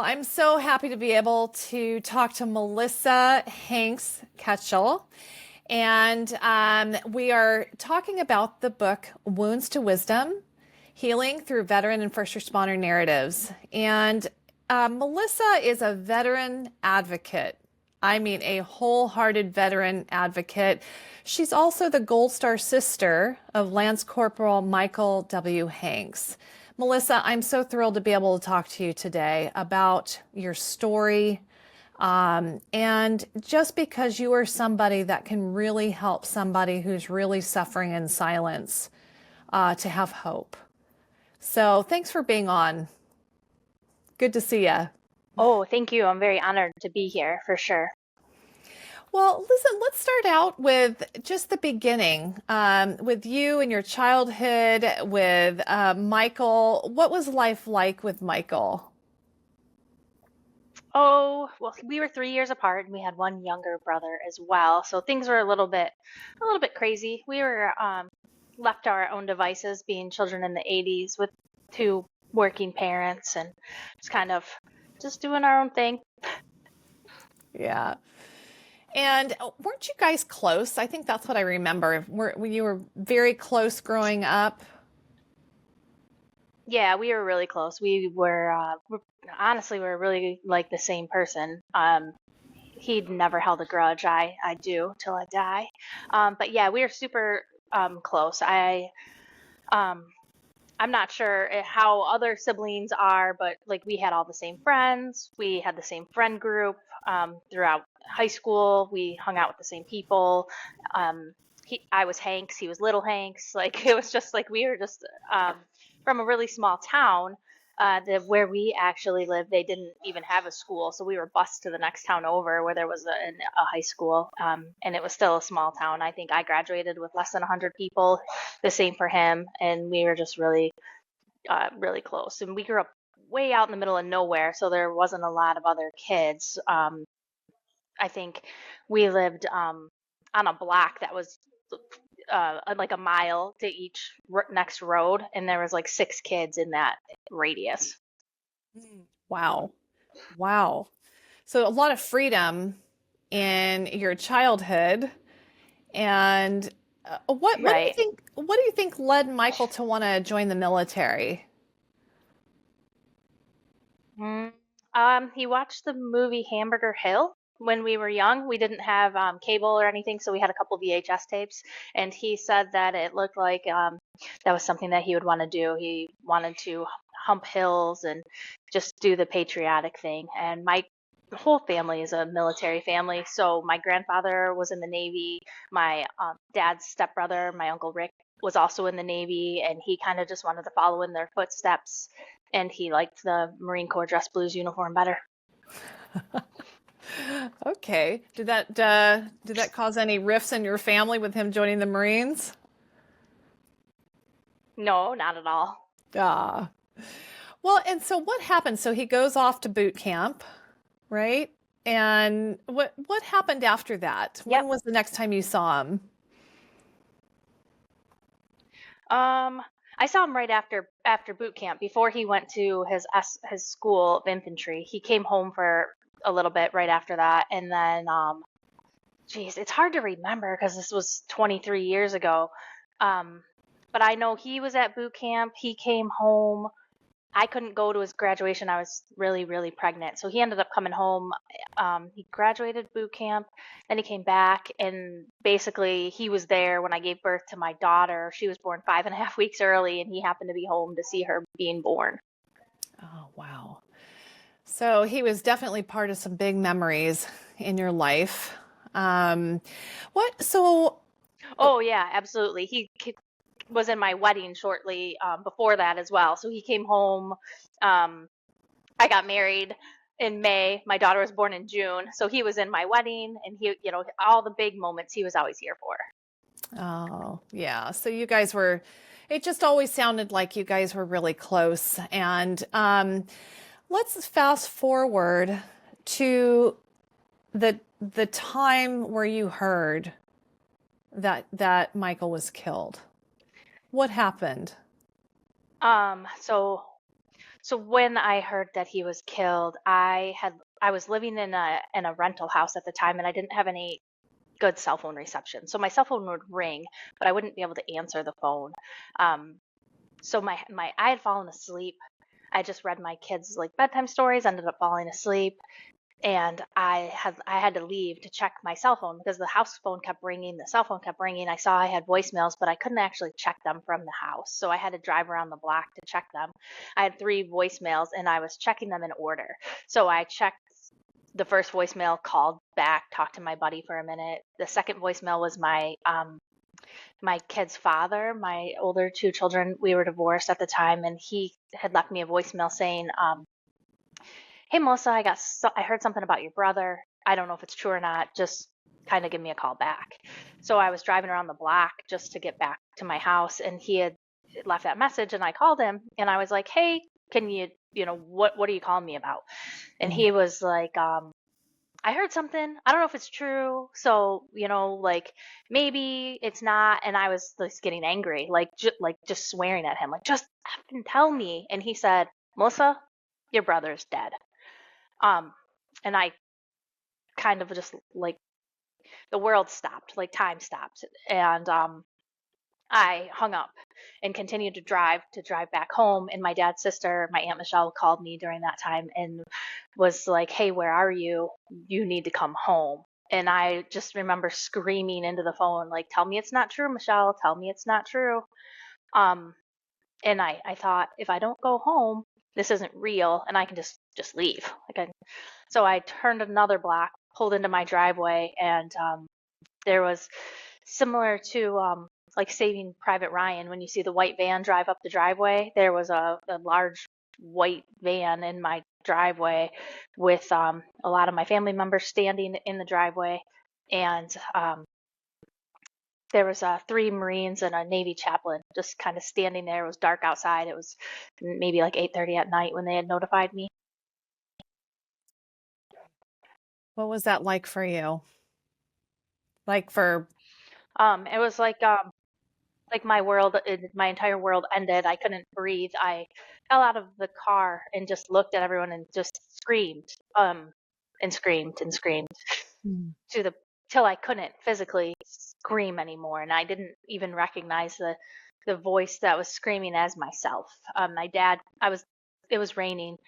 I'm so happy to be able to talk to Melissa Hanks Ketchel. And we are talking about the book Wounds to Wisdom, Healing Through Veteran and First Responder Narratives. And Melissa is a veteran advocate. I mean, a wholehearted veteran advocate. She's also the Gold Star sister of Lance Corporal Michael W. Hanks. Melissa, I'm so thrilled to be able to talk to you today about your story. And just because you are somebody that can really help somebody who's really suffering in silence to have hope. So thanks for being on. Good to see you. Oh, thank you. I'm very honored to be here for sure. Well, listen, let's start out with just the beginning, with you and your childhood, with Michael. What was life like with Michael? Oh, well, we were 3 years apart and we had one younger brother as well. So things were a little bit crazy. We were left to our own devices being children in the 80s with two working parents and just kind of just doing our own thing. Yeah. And weren't you guys close? I think that's what I remember. You were very close growing up. Yeah, we were really close. Honestly, we were really like the same person. He'd never held a grudge. I do till I die. But yeah, we are super close. Um, I'm not sure how other siblings are, but like we had all the same friends. We had the same friend group throughout high school. We hung out with the same people. I was Hanks. He was Little Hanks. Like it was just like we were just from a really small town. Where we actually lived, they didn't even have a school, so we were bused to the next town over where there was a high school, and it was still a small town. I think I graduated with less than 100 people, the same for him, and we were just really close. And we grew up way out in the middle of nowhere, so there wasn't a lot of other kids. I think we lived on a block that was like a mile to each next road, and there was like 6 kids in that radius. Wow. Wow. So a lot of freedom in your childhood. And what do you Right. think led Michael to want to join the military? Mm. He watched the movie Hamburger Hill when we were young. We didn't have cable or anything, so we had a couple VHS tapes, and he said that it looked like that was something that he would want to do. He wanted to hump hills and just do the patriotic thing. And my whole family is a military family, so my grandfather was in the Navy. My dad's stepbrother, my uncle Rick, was also in the Navy, and he kind of just wanted to follow in their footsteps, and he liked the Marine Corps dress blues uniform better. Okay. Did that cause any rifts in your family with him joining the Marines? No, not at all. Ah. Well, and so what happened? So he goes off to boot camp, right? And what happened after that? When Yep. was the next time you saw him? Um, I saw him right after boot camp, before he went to his school of infantry. He came home for a little bit right after that, and then geez, it's hard to remember because this was 23 years ago. Um, but I know he was at boot camp. He came home. I couldn't go to his graduation. I was really, really pregnant. So he ended up coming home. He graduated boot camp, then he came back, and basically he was there when I gave birth to my daughter. She was born 5.5 weeks early, and he happened to be home to see her being born. Oh, wow. So he was definitely part of some big memories in your life. Um, what? So, Oh yeah, absolutely. He was in my wedding shortly before that as well. So he came home. Um, I got married in May. My daughter was born in June. So he was in my wedding, and all the big moments he was always here for. oh, yeah. So you guys were, it just always sounded like you guys were really close. And let's fast forward to the time where you heard that Michael was killed. What happened? So So when I heard that he was killed, I was living in a rental house at the time, and I didn't have any good cell phone reception. So my cell phone would ring, but I wouldn't be able to answer the phone. So my I had fallen asleep. I just read my kids like bedtime stories, ended up falling asleep, and I had to leave to check my cell phone because the house phone kept ringing, the cell phone kept ringing. I saw I had voicemails, but I couldn't actually check them from the house. So I had to drive around the block to check them. I had three voicemails and I was checking them in order. So I checked the first voicemail, called back, talked to my buddy for a minute. The second voicemail was my kid's father, my older two children. We were divorced at the time, and he had left me a voicemail saying, "Hey Melissa, I heard something about your brother. I don't know if it's true or not. Just kind of give me a call back." So I was driving around the block just to get back to my house, and he had left that message, and I called him, and I was like, "Hey, can you know, what are you calling me about?" And he was like, "I heard something. I don't know if it's true. So, like maybe it's not." And I was just getting angry, like just swearing at him, like just effing tell me. And he said, "Melissa, your brother's dead." Um, and I kind of just like the world stopped, like time stopped, and I hung up and continued to drive back home. And my dad's sister, my Aunt Michelle, called me during that time and was like, "Hey, where are you? You need to come home." And I just remember screaming into the phone, like, "Tell me it's not true, Michelle. Tell me it's not true." Um, and I thought, if I don't go home, this isn't real, and I can just leave. So I turned another block, pulled into my driveway, and there was similar to like Saving Private Ryan, when you see the white van drive up the driveway. There was a large white van in my driveway with a lot of my family members standing in the driveway, and there was three Marines and a Navy chaplain just kind of standing there. It was dark outside. It was maybe like 8:30 at night when they had notified me. What was that like for you? Like for, It was like my entire world ended. I couldn't breathe. I fell out of the car and just looked at everyone and just screamed, and screamed and screamed Mm. to the till I couldn't physically scream anymore, and I didn't even recognize the voice that was screaming as myself. My dad, it was raining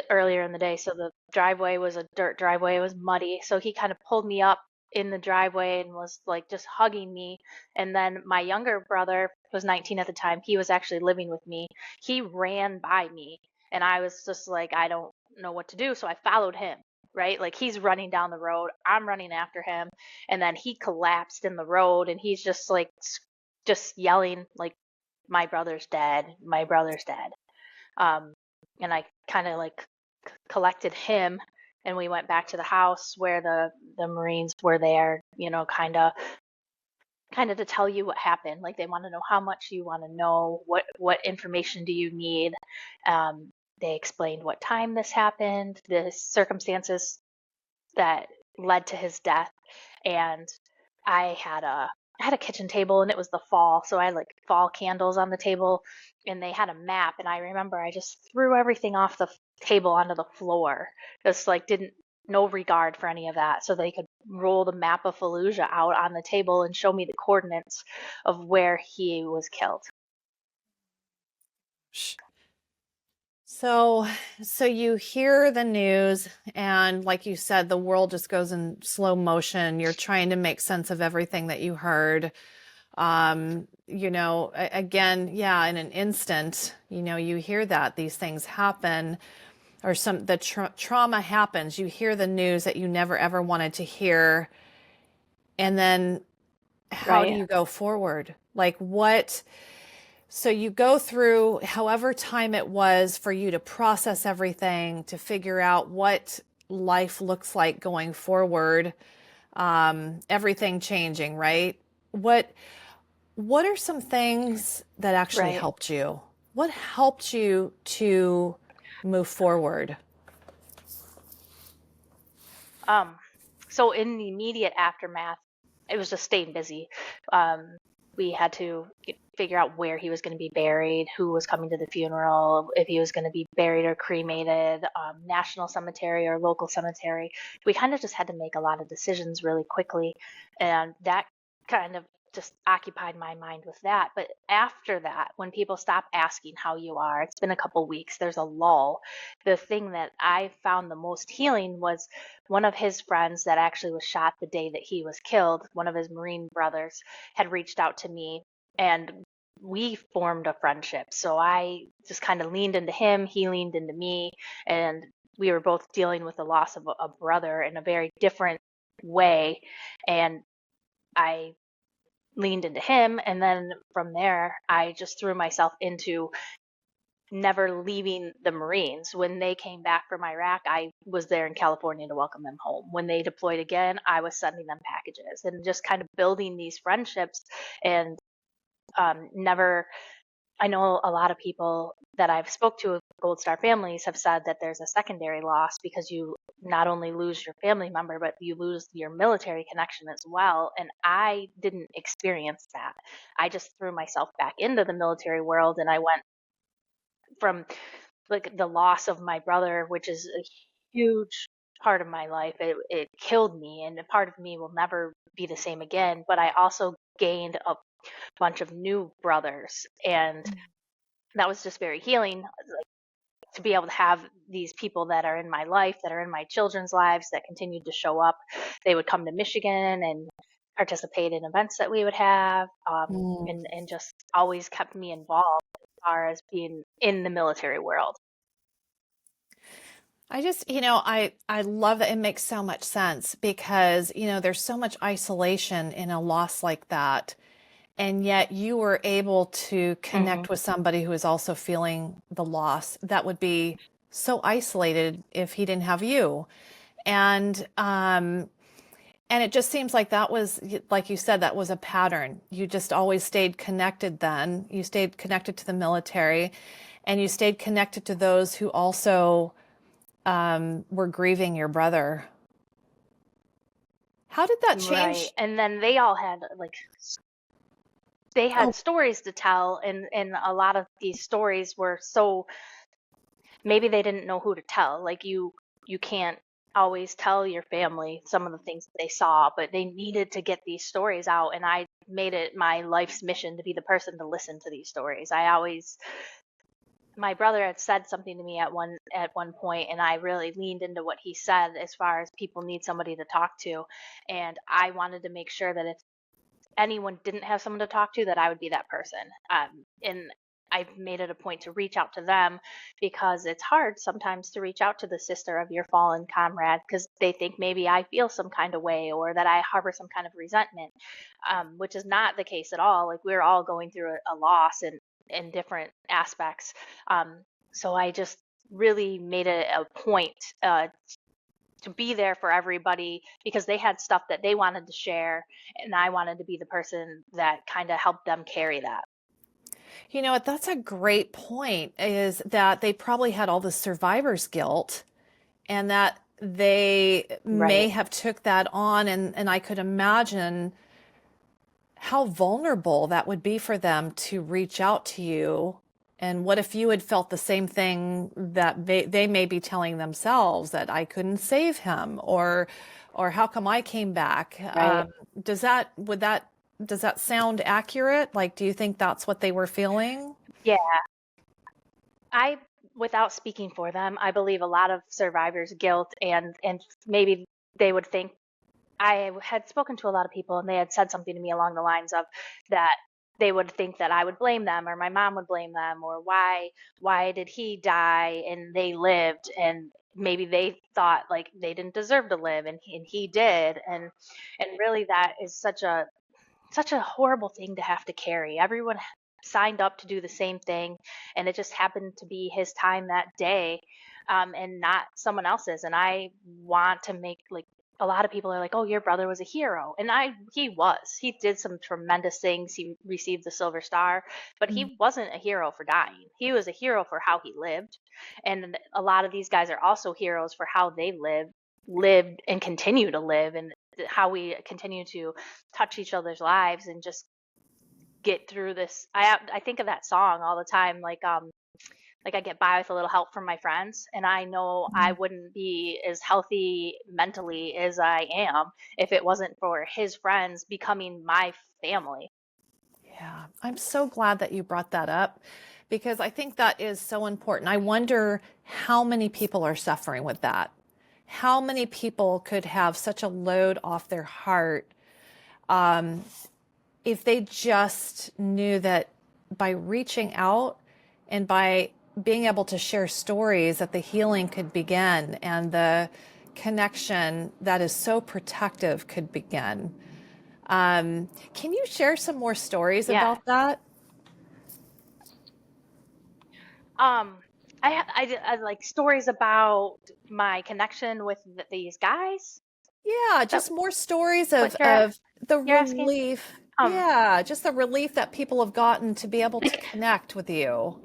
earlier in the day, so the driveway was a dirt driveway. It was muddy, so he kind of pulled me up in the driveway and was like just hugging me. And then my younger brother was 19 at the time. He was actually living with me. He ran by me, and I was just like, I don't know what to do, so I followed him. Right? Like he's running down the road, I'm running after him, and then he collapsed in the road, and he's just like just yelling like, "My brother's dead, my brother's dead." Um, and I kind of like collected him, and we went back to the house where the Marines were there, kind of to tell you what happened. Like they want to know how much you want to know, what information do you need. They explained what time this happened, the circumstances that led to his death, and I had a I had a kitchen table, and it was the fall, so I had like fall candles on the table, and they had a map, and I remember I just threw everything off the table onto the floor, just like didn't no regard for any of that, so they could roll the map of Fallujah out on the table and show me the coordinates of where he was killed. so, so you hear the news, and like you said, the world just goes in slow motion. You're trying to make sense of everything that you heard. Again, yeah, in an instant, you hear that these things happen, or the trauma happens. You hear the news that you never ever wanted to hear, and then how do Right. you go forward? Like what? So you go through however time it was for you to process everything, to figure out what life looks like going forward, everything changing, right? What are some things that actually Right. helped you? What helped you to move forward? Um, so in the immediate aftermath, it was just staying busy. Um, we had to figure out where he was going to be buried, who was coming to the funeral, if he was going to be buried or cremated, national cemetery or local cemetery. We kind of just had to make a lot of decisions really quickly. And that kind of just occupied my mind with that. But after that, when people stop asking how you are, it's been a couple weeks, there's a lull. The thing that I found the most healing was one of his friends that actually was shot the day that he was killed, one of his Marine brothers, had reached out to me and we formed a friendship. So I just kind of leaned into him, he leaned into me, and we were both dealing with the loss of a brother in a very different way. And I leaned into him. And then from there, I just threw myself into never leaving the Marines. When they came back from Iraq, I was there in California to welcome them home. When they deployed again, I was sending them packages and just kind of building these friendships and never. I know a lot of people that I've spoke to, Gold Star families, have said that there's a secondary loss because you not only lose your family member, but you lose your military connection as well. And I didn't experience that. I just threw myself back into the military world, and I went from like the loss of my brother, which is a huge part of my life. It killed me, and a part of me will never be the same again. But I also gained a bunch of new brothers, and that was just very healing, like, to be able to have these people that are in my life, that are in my children's lives, that continued to show up. They would come to Michigan and participate in events that we would have, Mm. and just always kept me involved as far as being in the military world. I just, I love that. It makes so much sense because, there's so much isolation in a loss like that. And yet you were able to Hmm. connect with somebody who is also feeling the loss that would be so isolated if he didn't have you. And and it just seems like that was, like you said, that was a pattern. You just always stayed connected then. You stayed connected to the military and you stayed connected to those who also were grieving your brother. How did that Right. change? And then they all had like they Oh, had stories to tell, and a lot of these stories were so maybe they didn't know who to tell. Like you can't always tell your family some of the things that they saw, but they needed to get these stories out, and I made it my life's mission to be the person to listen to these stories. I always My brother had said something to me at one point, and I really leaned into what he said as far as people need somebody to talk to, and I wanted to make sure that if anyone didn't have someone to talk to, that I would be that person. And I've made it a point to reach out to them because it's hard sometimes to reach out to the sister of your fallen comrade because they think maybe I feel some kind of way or that I harbor some kind of resentment, which is not the case at all. Like we're all going through a loss in different aspects. So I just really made it a point to be there for everybody because they had stuff that they wanted to share, and I wanted to be the person that kind of helped them carry that. you know what? That's a great point, is that they probably had all the survivor's guilt and that they may Right. have took that on, and I could imagine how vulnerable that would be for them to reach out to you. And what if you had felt the same thing that they may be telling themselves, that I couldn't save him, or how come I came back? Right. Does that would that does that sound accurate? Like, do you think that's what they were feeling? Yeah. I, without speaking for them, I believe a lot of survivors' guilt, and maybe they would think. I had spoken to a lot of people, and they had said something to me along the lines of that they would think that I would blame them or my mom would blame them, or why did he die and they lived, and maybe they thought like they didn't deserve to live, and he did, and really that is such a horrible thing to have to carry. Everyone signed up to do the same thing, and it just happened to be his time that day, and not someone else's. And I want to make like a lot of people are like, "Oh, your brother was a hero," and he was. He did some tremendous things. He received the Silver Star, but he wasn't a hero for dying. He was a hero for how he lived, and a lot of these guys are also heroes for how they lived and continue to live, and how we continue to touch each other's lives and just get through this. I think of that song all the time, like I get by with a little help from my friends, and I know I wouldn't be as healthy mentally as I am if it wasn't for his friends becoming my family. Yeah, I'm so glad that you brought that up because I think that is so important. I wonder how many people are suffering with that. How many people could have such a load off their heart if they just knew that by reaching out and by being able to share stories that the healing could begin and the connection that is so protective could begin. Can you share some more stories Yeah. about that? Um, I like stories about my connection with these guys. Yeah, Is that just more stories what of the you're asking? relief. Um, Yeah, just the relief that people have gotten to be able to connect with you.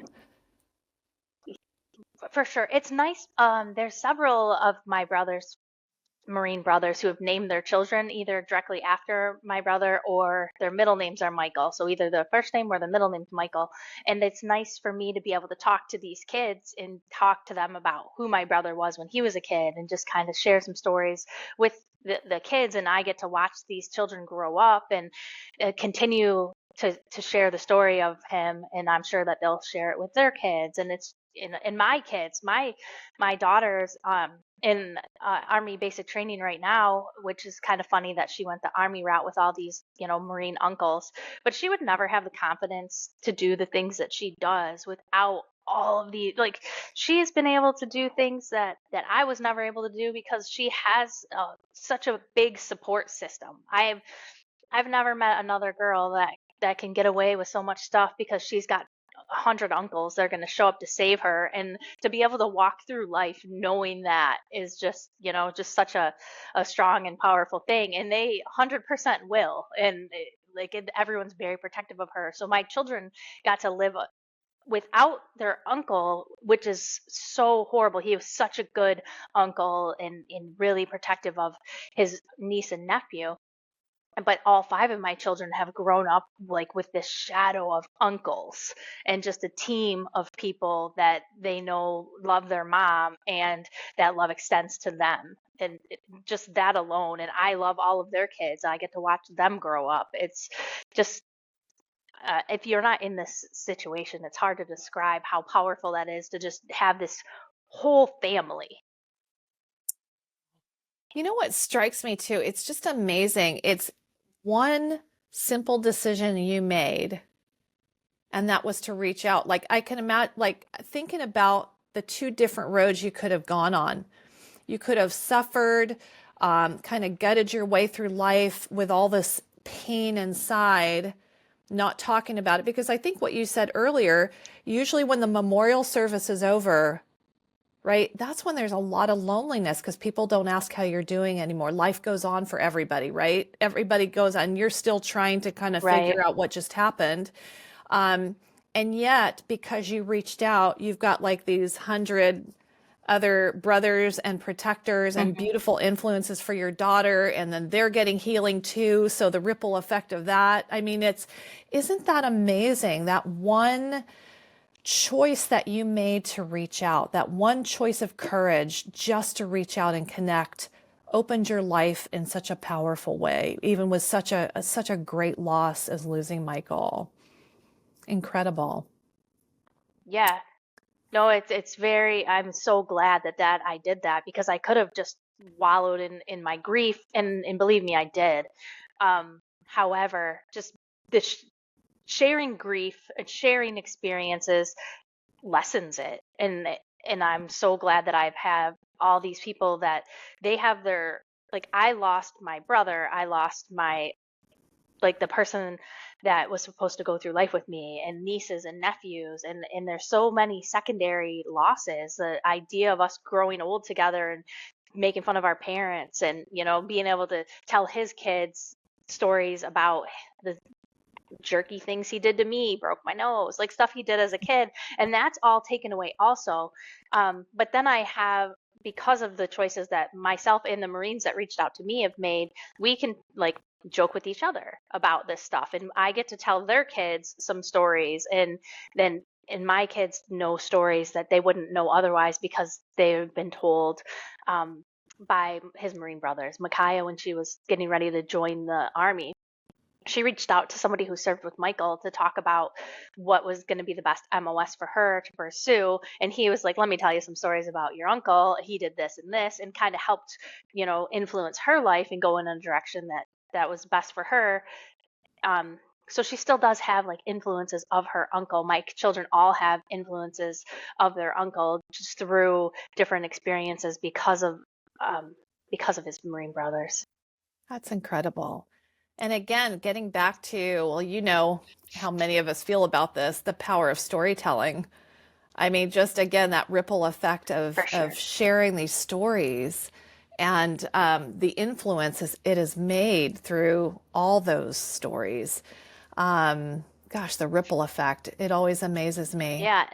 for sure. It's nice. There's several of my brothers, Marine brothers, who have named their children either directly after my brother or their middle names are Michael. So either the first name or the middle name's Michael. And it's nice for me to be able to talk to these kids and talk to them about who my brother was when he was a kid and just kind of share some stories with the kids. And I get to watch these children grow up and continue to share the story of him. And I'm sure that they'll share it with their kids. And it's in my kids, my daughters, in Army basic training right now, which is kind of funny that she went the Army route with all these, Marine uncles, but she would never have the confidence to do the things that she does without all of the like she's been able to do things that I was never able to do because she has such a big support system. I've never met another girl that can get away with so much stuff because she's got 100 uncles that are going to show up to save her, and to be able to walk through life knowing that is just just such a strong and powerful thing, and they 100% will, and everyone's very protective of her. So my children got to live without their uncle, which is so horrible. He was such a good uncle and really protective of his niece and nephew, but all five of my children have grown up like with this shadow of uncles and just a team of people that they know love their mom and that love extends to them, and just that alone, and I love all of their kids. I get to watch them grow up. It's just if you're not in this situation, it's hard to describe how powerful that is to just have this whole family. You know what strikes me too? It's just amazing. It's one simple decision you made, and that was to reach out. Like I can imagine, like thinking about the two different roads you could have gone on. You could have suffered, kind of gutted your way through life with all this pain inside, not talking about it. Because I think what you said earlier, usually when the memorial service is over, right, that's when there's a lot of loneliness because people don't ask how you're doing anymore. Life goes on for everybody, right? Everybody goes on. You're still trying to kind of Right. figure out what just happened. Um, and yet, because you reached out, you've got like these 100 other brothers and protectors and Hmm. beautiful influences for your daughter, and then they're getting healing too. So the ripple effect of that. I mean, isn't that amazing? That one choice that you made to reach out, that one choice of courage just to reach out and connect, opened your life in such a powerful way, even with such a great loss as losing Michael. Incredible. Yeah. No, it's very, I'm so glad that I did that because I could have just wallowed in my grief, and believe me, I did. However, just the sharing grief and sharing experiences lessens it, and I'm so glad that I've had all these people that they have their, like, I lost my brother, I lost my, like, the person that was supposed to go through life with me, and nieces and nephews, and there's so many secondary losses. The idea of us growing old together and making fun of our parents, and being able to tell his kids stories about the jerky things he did to me, broke my nose, like stuff he did as a kid, and that's all taken away also. But then I have, because of the choices that myself and the Marines that reached out to me have made, we can, like, joke with each other about this stuff, and I get to tell their kids some stories, and my kids know stories that they wouldn't know otherwise because they've been told by his Marine brothers. Micaiah, when she was getting ready to join the Army, she reached out to somebody who served with Michael to talk about what was going to be the best MOS for her to pursue. And he was like, let me tell you some stories about your uncle. He did this and this, and kind of helped, influence her life and go in a direction that was best for her. So she still does have like influences of her uncle. My children all have influences of their uncle just through different experiences because of his Marine brothers. That's incredible. And again, getting back to, well, you know how many of us feel about this, the power of storytelling. I mean, just again, that ripple effect For of sure. sharing these stories and the influences it has made through all those stories. Gosh, the ripple effect, it always amazes me. Yeah,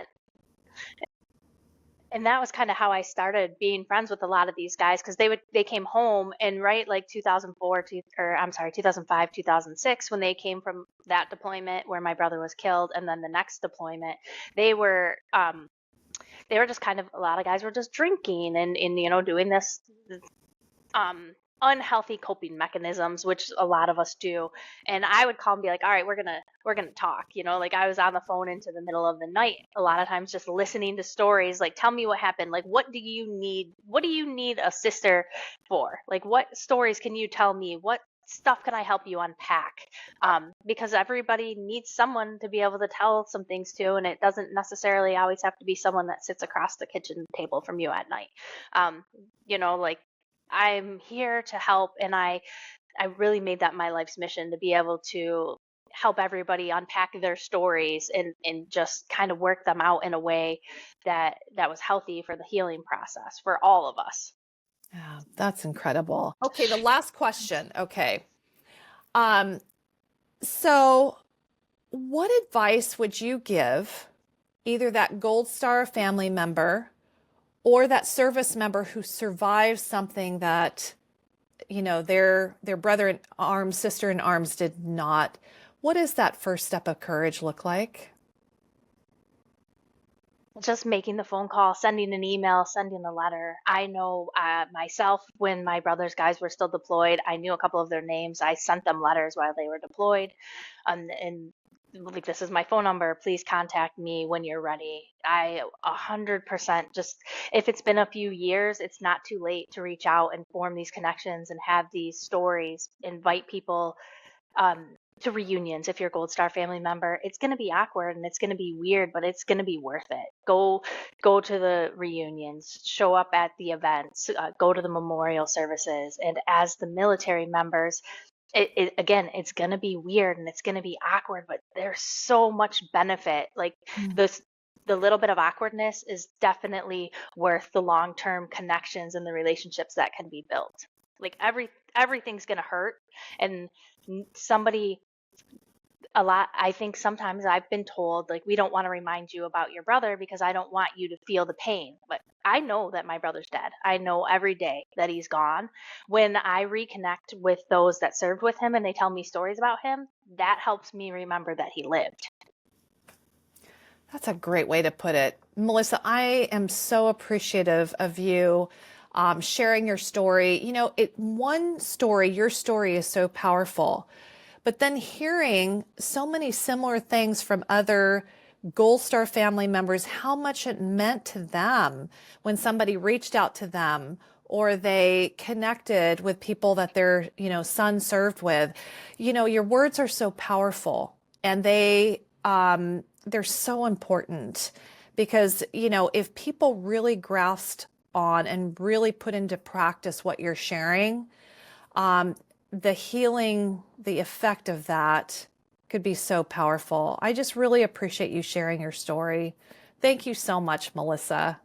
and that was kind of how I started being friends with a lot of these guys, because they came home, and right like 2004 or I'm sorry, 2005, 2006, when they came from that deployment where my brother was killed, and then the next deployment, they were they were just kind of, a lot of guys were just drinking and doing this um unhealthy coping mechanisms, which a lot of us do. And I would call and be like, all right, we're gonna talk. Like I was on the phone into the middle of the night a lot of times, just listening to stories, like, tell me what happened, like, what do you need a sister for, like, what stories can you tell me, what stuff can I help you unpack, because everybody needs someone to be able to tell some things to, and it doesn't necessarily always have to be someone that sits across the kitchen table from you at night. Like, I'm here to help, and I really made that my life's mission, to be able to help everybody unpack their stories and just kind of work them out in a way that was healthy for the healing process for all of us. Yeah, that's incredible. Okay, the last question. Okay. Um, so what advice would you give either that Gold Star family member or that service member who survived something that, their brother in arms, sister in arms did not? What does that first step of courage look like? Just making the phone call, sending an email, sending a letter. I know myself, when my brother's guys were still deployed, I knew a couple of their names. I sent them letters while they were deployed. And like, this is my phone number. Please contact me when you're ready. 100%, just, if it's been a few years, it's not too late to reach out and form these connections and have these stories, invite people to reunions. If you're a Gold Star family member, it's going to be awkward and it's going to be weird, but it's going to be worth it. Go to the reunions, show up at the events, go to the memorial services. And as the military members, again, it's going to be weird and it's going to be awkward, but there's so much benefit. Like, Mm. this, the little bit of awkwardness is definitely worth the long-term connections and the relationships that can be built. Like, everything's going to hurt, and somebody, a lot, I think sometimes I've been told, like, we don't want to remind you about your brother because I don't want you to feel the pain. But I know that my brother's dead. I know every day that he's gone. When I reconnect with those that served with him and they tell me stories about him, that helps me remember that he lived. That's a great way to put it. Melissa, I am so appreciative of you sharing your story. One story, your story is so powerful, but then hearing so many similar things from other Gold Star family members, how much it meant to them when somebody reached out to them or they connected with people that their, son served with. Your words are so powerful, and they're so important because, if people really grasped on and really put into practice what you're sharing, the healing, the effect of that could be so powerful. I just really appreciate you sharing your story. Thank you so much, Melissa.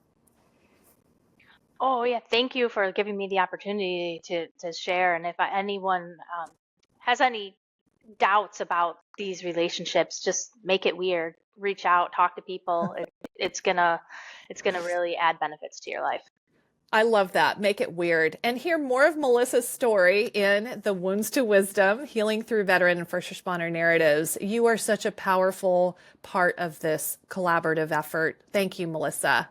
Oh, yeah. Thank you for giving me the opportunity to share. And if anyone has any doubts about these relationships, just make it weird. Reach out, talk to people. It's gonna really add benefits to your life. I love that. Make it weird. And hear more of Melissa's story in the Wounds to Wisdom, Healing Through Veteran and First Responder Narratives. You are such a powerful part of this collaborative effort. Thank you, Melissa.